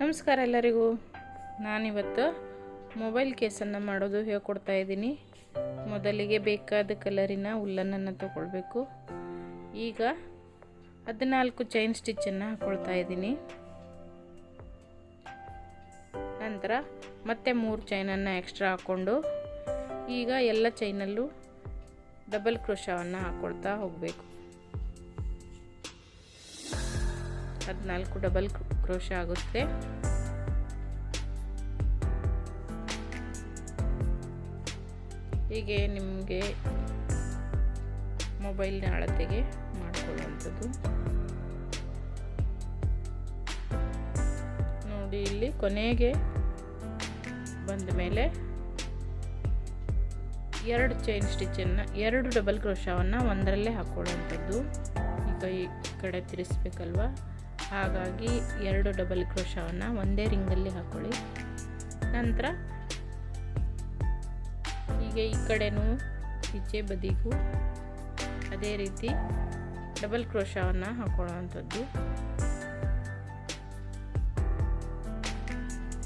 ನಮಸ್ಕಾರ ಎಲ್ಲರಿಗೂ. ನಾನಿವತ್ತು ಮೊಬೈಲ್ ಕೇಸನ್ನು ಮಾಡೋದು ಹೇಳ್ಕೊಡ್ತಾ ಇದ್ದೀನಿ. ಮೊದಲಿಗೆ ಬೇಕಾದ ಕಲರಿನ ಉಲ್ಲನ್ನು ತಗೊಳ್ಬೇಕು. ಈಗ 14 ಚೈನ್ ಸ್ಟಿಚ್ಚನ್ನು ಹಾಕ್ಕೊಳ್ತಾ ಇದ್ದೀನಿ. ನಂತರ ಮತ್ತೆ 3 ಚೈನನ್ನು ಎಕ್ಸ್ಟ್ರಾ ಹಾಕ್ಕೊಂಡು ಈಗ ಎಲ್ಲ ಚೈನಲ್ಲೂ ಡಬಲ್ ಕ್ರೋಶವನ್ನು ಹಾಕ್ಕೊಳ್ತಾ ಹೋಗಬೇಕು. 14 ಡಬಲ್ ಕ್ರೋಶ ಆಗುತ್ತೆ. ಹೀಗೆ ನಿಮಗೆ ಮೊಬೈಲ್ನ ಅಳತೆಗೆ ಮಾಡಿಕೊಳ್ಳುವಂಥದ್ದು. ನೋಡಿ, ಇಲ್ಲಿ ಕೊನೆಗೆ ಬಂದ ಮೇಲೆ 2 ಚೈನ್ ಸ್ಟಿಚ್ಚನ್ನು 2 ಡಬಲ್ ಕ್ರೋಶವನ್ನು ಒಂದರಲ್ಲೇ ಹಾಕ್ಕೊಳ್ಳುವಂಥದ್ದು. ಈಗ ಈ ಕಡೆ ತಿರ್ಸ್ಬೇಕಲ್ವ, ಹಾಗಾಗಿ 2 ಡಬಲ್ ಕ್ರೋಶವನ್ನು ಒಂದೇ ರಿಂಗಲ್ಲಿ ಹಾಕ್ಕೊಳ್ಳಿ. ನಂತರ ಹೀಗೆ ಈ ಕಡೆನೂ ಈಚೆ ಬದಿಗೂ ಅದೇ ರೀತಿ ಡಬಲ್ ಕ್ರೋಶವನ್ನು ಹಾಕ್ಕೊಳ್ಳುವಂಥದ್ದು.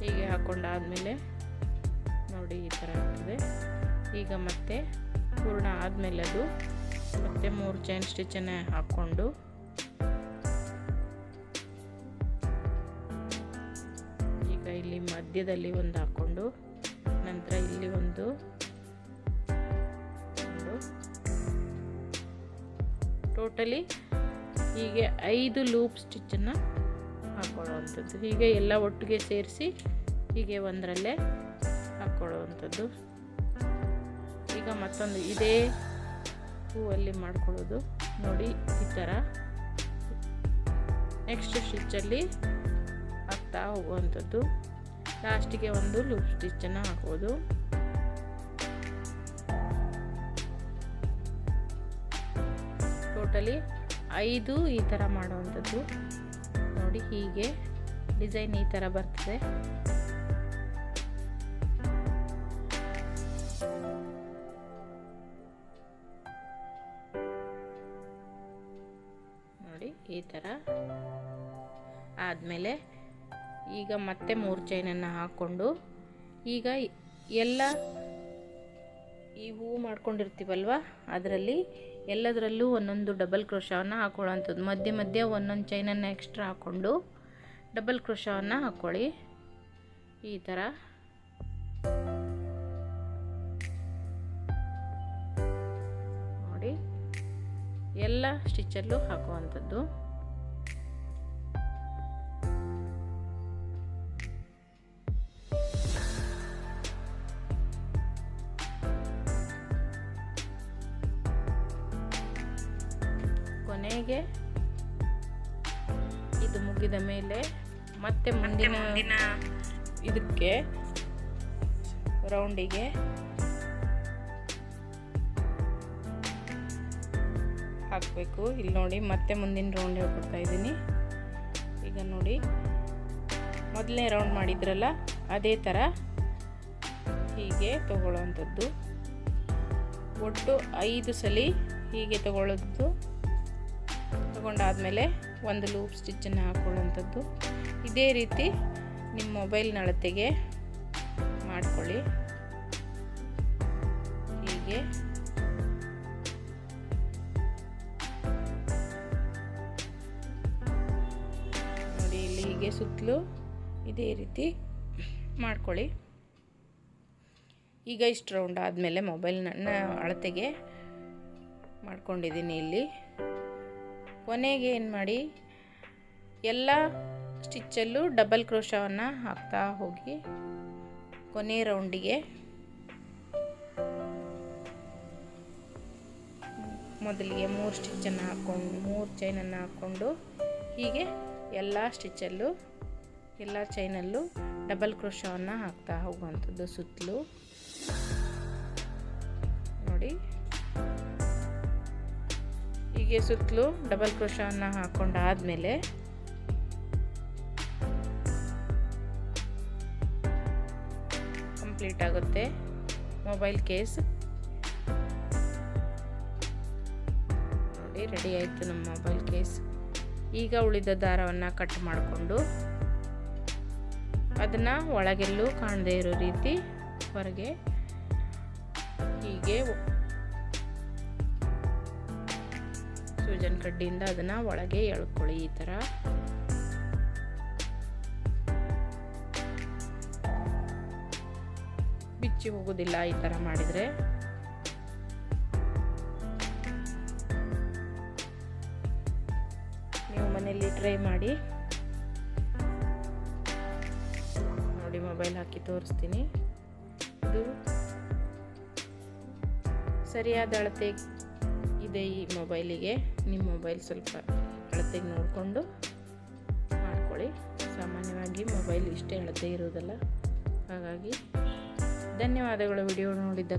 ಹೀಗೆ ಹಾಕ್ಕೊಂಡಾದಮೇಲೆ ನೋಡಿ ಈ ಥರ ಆಗ್ತದೆ. ಈಗ ಮತ್ತೆ ಪೂರ್ಣ ಆದಮೇಲೆ ಅದು ಮತ್ತೆ 3 ಚೈನ್ ಸ್ಟಿಚ್ಚನ್ನು ಹಾಕ್ಕೊಂಡು ಇಲ್ಲಿ ಮಧ್ಯದಲ್ಲಿ ಒಂದು ಹಾಕ್ಕೊಂಡು ನಂತರ ಇಲ್ಲಿ ಒಂದು ಟೋಟಲಿ ಹೀಗೆ 5 ಲೂಪ್ ಸ್ಟಿಚ್ಚನ್ನು ಹಾಕ್ಕೊಳ್ಳುವಂಥದ್ದು. ಹೀಗೆ ಎಲ್ಲ ಒಟ್ಟಿಗೆ ಸೇರಿಸಿ ಹೀಗೆ ಒಂದರಲ್ಲೇ ಹಾಕ್ಕೊಳ್ಳುವಂಥದ್ದು. ಈಗ ಮತ್ತೊಂದು ಇದೇ ಹೂವಲ್ಲಿ ಮಾಡ್ಕೊಳ್ಳೋದು. ನೋಡಿ ಈ ಥರ ನೆಕ್ಸ್ಟ್ ಸ್ಟಿಚ್ಚಲ್ಲಿ ಹಾಕ್ತಾ ಹೋಗುವಂಥದ್ದು. ಲಾಸ್ಟಿಗೆ ಒಂದು ಲೂಪ್ ಸ್ಟಿಚ್ಚನ್ನು ಹಾಕೋದು. ಟೋಟಲಿ 5 ಈ ಥರ ಮಾಡುವಂಥದ್ದು. ನೋಡಿ ಹೀಗೆ ಡಿಸೈನ್ ಈ ಥರ ಬರ್ತದೆ. ನೋಡಿ ಈ ಥರ ಆದಮೇಲೆ ಈಗ ಮತ್ತೆ 3 ಚೈನನ್ನು ಹಾಕ್ಕೊಂಡು ಈಗ ಎಲ್ಲ ಈ ಹೂವು ಮಾಡ್ಕೊಂಡಿರ್ತೀವಲ್ವ ಅದರಲ್ಲಿ ಎಲ್ಲದರಲ್ಲೂ ಒಂದೊಂದು ಡಬಲ್ ಕ್ರೋಶವನ್ನು ಹಾಕ್ಕೊಳ್ಳೋವಂಥದ್ದು. ಮಧ್ಯೆ ಮಧ್ಯೆ ಒಂದೊಂದು ಚೈನನ್ನು ಎಕ್ಸ್ಟ್ರಾ ಹಾಕ್ಕೊಂಡು ಡಬಲ್ ಕ್ರೋಶವನ್ನು ಹಾಕ್ಕೊಳ್ಳಿ. ಈ ಥರ ನೋಡಿ ಎಲ್ಲ ಸ್ಟಿಚ್ಚಲ್ಲೂ ಹಾಕುವಂಥದ್ದು. ಕೊನೆಗೆ ಇದು ಮುಗಿದ ಮೇಲೆ ಮತ್ತೆ ಮುಂದಿನ ಇದಕ್ಕೆ ರೌಂಡಿಗೆ ಹಾಕಬೇಕು. ಇಲ್ಲಿ ನೋಡಿ ಮತ್ತೆ ಮುಂದಿನ ರೌಂಡ್ ಹೇಳ್ಕೊಡ್ತಾ ಇದ್ದೀನಿ. ಈಗ ನೋಡಿ ಮೊದಲನೇ ರೌಂಡ್ ಮಾಡಿದ್ರಲ್ಲ ಅದೇ ಥರ ಹೀಗೆ ತಗೊಳ್ಳುವಂಥದ್ದು. ಒಟ್ಟು 5 ಸಲ ಹೀಗೆ ತಗೊಳ್ಳೋದು. ತಗೊಂಡಾದಮೇಲೆ ಒಂದು ಲೂಪ್ ಸ್ಟಿಚ್ಚನ್ನು ಹಾಕ್ಕೊಳ್ಳುವಂಥದ್ದು. ಇದೇ ರೀತಿ ನಿಮ್ಮ ಮೊಬೈಲ್ನ ಅಳತೆಗೆ ಮಾಡ್ಕೊಳ್ಳಿ. ಹೀಗೆ ನೋಡಿ, ಇಲ್ಲಿ ಹೀಗೆ ಸುತ್ತಲೂ ಇದೇ ರೀತಿ ಮಾಡ್ಕೊಳ್ಳಿ. ಈಗ ಇಷ್ಟು ರೌಂಡ್ ಆದಮೇಲೆ ಮೊಬೈಲ್ನ ಅಳತೆಗೆ ಮಾಡ್ಕೊಂಡಿದ್ದೀನಿ. ಇಲ್ಲಿ ಕೊನೆಗೆ ಏನು ಮಾಡಿ ಎಲ್ಲ ಸ್ಟಿಚ್ಚಲ್ಲೂ ಡಬಲ್ ಕ್ರೋಶವನ್ನು ಹಾಕ್ತಾ ಹೋಗಿ ಕೊನೆ ರೌಂಡಿಗೆ ಮೊದಲಿಗೆ 3 ಸ್ಟಿಚ್ಚನ್ನು ಹಾಕ್ಕೊಂಡು 3 ಚೈನನ್ನು ಹಾಕ್ಕೊಂಡು ಹೀಗೆ ಎಲ್ಲ ಸ್ಟಿಚ್ಚಲ್ಲೂ ಎಲ್ಲ ಚೈನಲ್ಲೂ ಡಬಲ್ ಕ್ರೋಶವನ್ನು ಹಾಕ್ತಾ ಹೋಗುವಂಥದ್ದು ಸುತ್ತಲೂ. ನೋಡಿ ಹೀಗೆ ಸುತ್ತಲೂ ಡಬಲ್ ಕ್ರೋಶವನ್ನು ಹಾಕ್ಕೊಂಡಾದಮೇಲೆ ಕಂಪ್ಲೀಟ್ ಆಗುತ್ತೆ ಮೊಬೈಲ್ ಕೇಸ್. ನೋಡಿ ರೆಡಿ ಆಯಿತು ನಮ್ಮ ಮೊಬೈಲ್ ಕೇಸ್. ಈಗ ಉಳಿದ ದಾರವನ್ನು ಕಟ್ ಮಾಡಿಕೊಂಡು ಅದನ್ನು ಒಳಗೆಲ್ಲೂ ಕಾಣದೇ ಇರೋ ರೀತಿ ಹೊರಗೆ ಹೀಗೆ ಸೂಜನ್ ಕಡ್ಡಿಯಿಂದ ಅದನ್ನು ಒಳಗೆ ಎಳ್ಕೊಳ್ಳಿ. ಈ ಥರ ಬಿಚ್ಚಿ ಹೋಗೋದಿಲ್ಲ ಈ ಥರ ಮಾಡಿದರೆ. ನೀವು ಮನೆಯಲ್ಲಿ ಟ್ರೈ ಮಾಡಿ ನೋಡಿ. ಮೊಬೈಲ್ ಹಾಕಿ ತೋರಿಸ್ತೀನಿ. ಇದು ಸರಿಯಾದ ಅಳತೆ ಇದೆ ಈ ಮೊಬೈಲಿಗೆ. ನಿಮ್ಮ ಮೊಬೈಲ್ ಸ್ವಲ್ಪ ಅಳತೆಗೆ ನೋಡಿಕೊಂಡು ಮಾಡ್ಕೊಳ್ಳಿ. ಸಾಮಾನ್ಯವಾಗಿ ಮೊಬೈಲ್ ಇಷ್ಟೇ ಅಳತೆ ಇರೋದಲ್ಲ. ಹಾಗಾಗಿ ಧನ್ಯವಾದಗಳು ವಿಡಿಯೋ ನೋಡಿದ್ದಕ್ಕೆ.